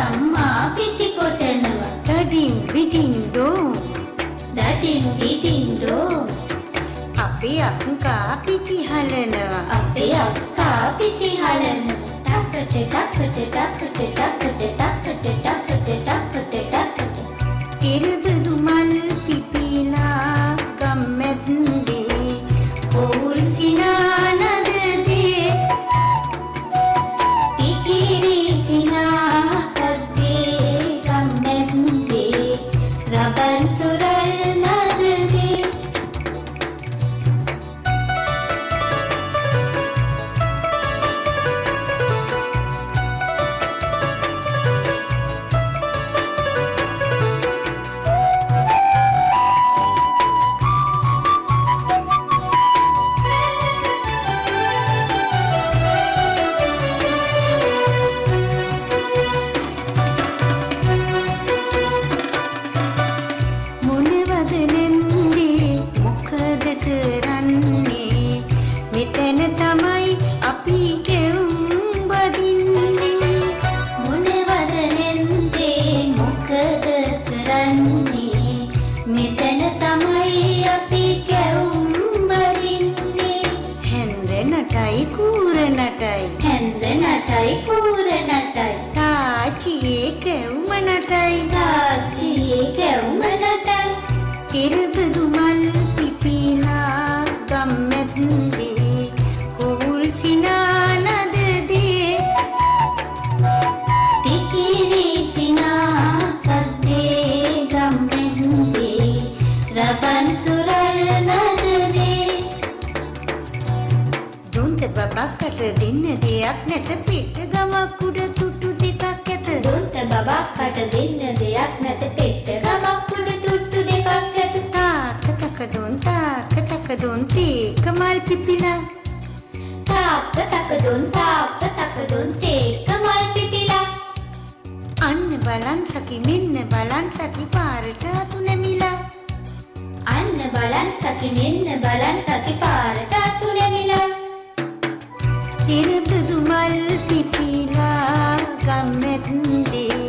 අම්මා පිටි කොටනවා. දඩින් පිටින් දෝ දඩින් පිටින් දෝ අපේ අක්කා පිටි හලනවා. අපේ අක්කා පිටි හලනවා. ටකට ටකට ටකට ටකට ටකට ටකට ටකට ටකට ඉරබදු මල් පිපිලා ගම්මැද්දේ කෝල් සිනානදේ පිකිරි සිනා සද්දේ ගම්මැද්දේ රබන් සුරල් නදේ මෙතන තමයි අපි කෙවුම් බදින්නේ. මොනවද නෙන්දේ මොකද කරන්නේ? මෙතන තමයි අපි කැවුම් බදින්නේ. හැන්ද නටයි කූර නටයි හැන්ද නටයි කූර නටයි තාචියේ කෙවුම නටයි තාච්චියේ කැවුම නටයි ඉරබදු මල් පිපිලා ගම්මැද්දේ කෝල් සිනානදේ පිකිරි සිනා සද්දේ ගම්මැද්දේ රබන් සුරල් නදේ දුන්ත බබක්කට දෙන්න දෙයක් නැත පිට ගමක් උඩ තුට්ටු දෙකක් ඇත. දුන්ත බබක්කට දෙන්න දෙයක් නැත පෙට්ට ගමක් උඩ තුට්ටු දෙකක් ඇත තාක තක දුන් තේක මල් පිපිලා තාප්ප තකදුන් තේක මල් පිපිලා අන්න බලන් සකි මෙන්න බලන් සකි පාරට අතු නැමිලා අන්න බලන් සකි මෙන්න බලන් සකි පාරට අතු නැමිලා ඉරබදු මල් පිපිලා ගම්මැද්දේ